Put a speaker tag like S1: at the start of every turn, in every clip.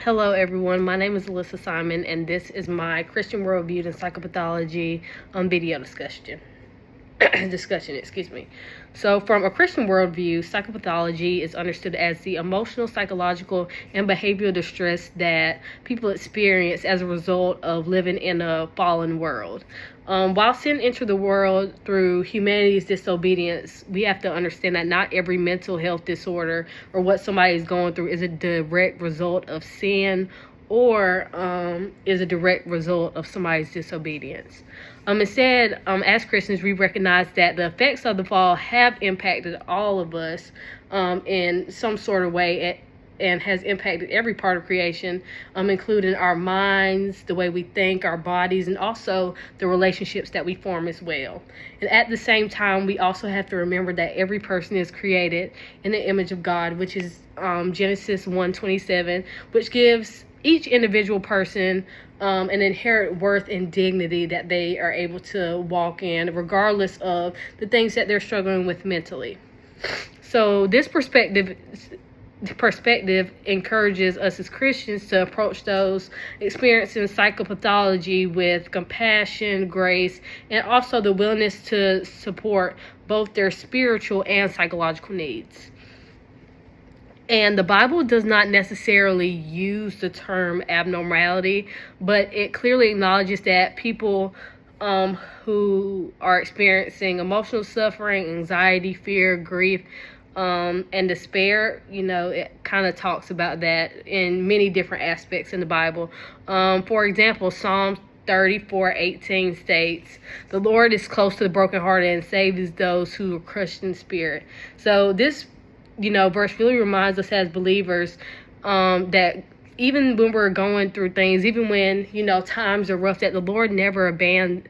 S1: Hello, everyone. My name is Alyssa Simon, and this is my Christian Worldview and Psychopathology video discussion. Excuse me. So, from a Christian worldview, psychopathology is understood as the emotional, psychological, and behavioral distress that people experience as a result of living in a fallen world. While sin entered the world through humanity's disobedience, we have to understand that not every mental health disorder or what somebody is going through is a direct result of sin or is a direct result of somebody's disobedience. Instead, as Christians, we recognize that the effects of the fall have impacted all of us in some sort of way and has impacted every part of creation, including our minds, the way we think, our bodies, and also the relationships that we form as well. And at the same time, we also have to remember that every person is created in the image of God, which is Genesis 1:27, which gives each individual person an inherent worth and dignity that they are able to walk in, regardless of the things that they're struggling with mentally. So this perspective encourages us as Christians to approach those experiencing psychopathology with compassion, grace, and also the willingness to support both their spiritual and psychological needs. And the Bible does not necessarily use the term abnormality, but it clearly acknowledges that people who are experiencing emotional suffering, anxiety, fear, grief, and despair, it kind of talks about that in many different aspects in the Bible. For example, Psalm 34:18 states, "The Lord is close to the brokenhearted and saves those who are crushed in spirit." So this verse really reminds us as believers that even when we're going through things, even when times are rough, that the Lord never abandons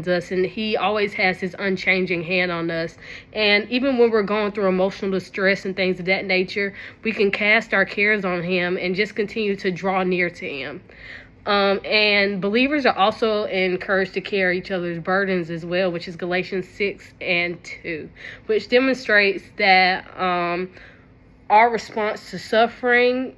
S1: us, and He always has His unchanging hand on us. And even when we're going through emotional distress and things of that nature, we can cast our cares on Him and just continue to draw near to Him. And believers are also encouraged to carry each other's burdens as well, which is Galatians 6:2, which demonstrates that our response to suffering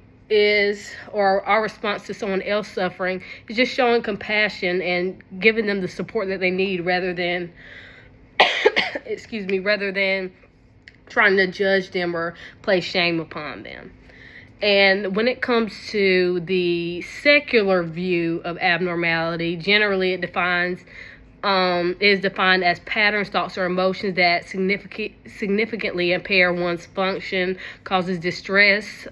S1: or our response to someone else suffering is just showing compassion and giving them the support that they need rather than rather than trying to judge them or place shame upon them. And when it comes to the secular view of abnormality, generally it is defined as patterns, thoughts, or emotions that significantly impair one's function, causes distress,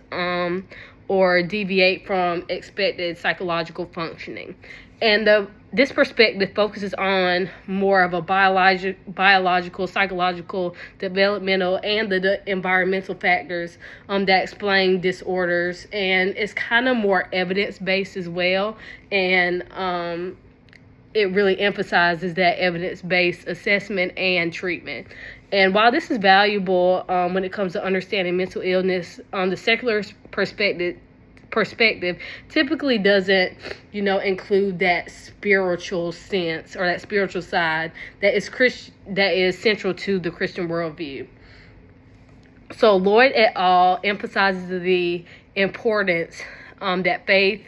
S1: or deviate from expected psychological functioning. And this perspective focuses on more of a biological, psychological, developmental, and the environmental factors that explain disorders. And it's kind of more evidence-based as well. And it really emphasizes that evidence-based assessment and treatment. And while this is valuable when it comes to understanding mental illness, the secular perspective typically doesn't, include that spiritual sense or that spiritual side that is central to the Christian worldview. So Lloyd et al. Emphasizes the importance that faith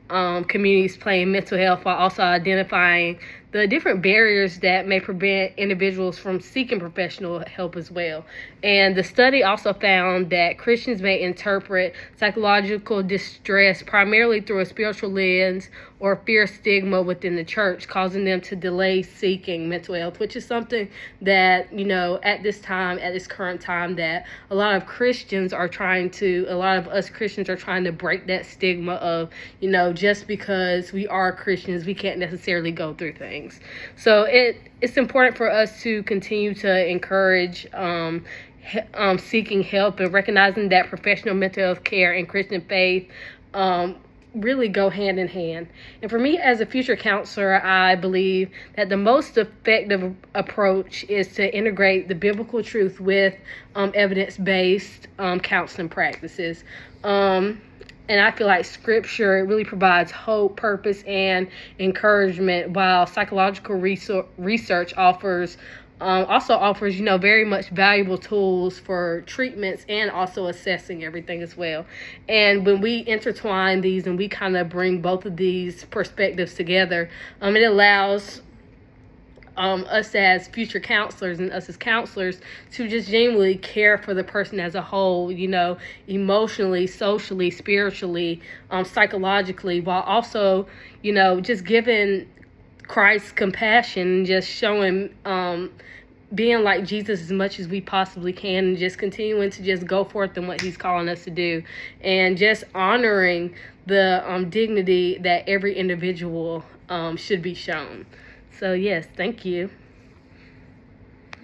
S1: communities play in mental health, while also identifying the different barriers that may prevent individuals from seeking professional help as well. And the study also found that Christians may interpret psychological distress primarily through a spiritual lens or fear stigma within the church, causing them to delay seeking mental health, which is something that, at this current time, that a lot of us Christians are trying to break that stigma of, just because we are Christians, we can't necessarily go through things. So it's important for us to continue to encourage seeking help and recognizing that professional mental health care and Christian faith really go hand in hand. And for me as a future counselor, I believe that the most effective approach is to integrate the biblical truth with evidence-based counseling practices. And I feel like Scripture really provides hope, purpose, and encouragement, while psychological research offers also offers, very much valuable tools for treatments and also assessing everything as well. And when we intertwine these and we kind of bring both of these perspectives together, it allows us as future counselors and us as counselors to just genuinely care for the person as a whole, emotionally, socially, spiritually, psychologically, while also, just giving Christ's compassion, just showing, being like Jesus as much as we possibly can, and just continuing to just go forth in what he's calling us to do, and just honoring the dignity that every individual should be shown. So yes, thank you.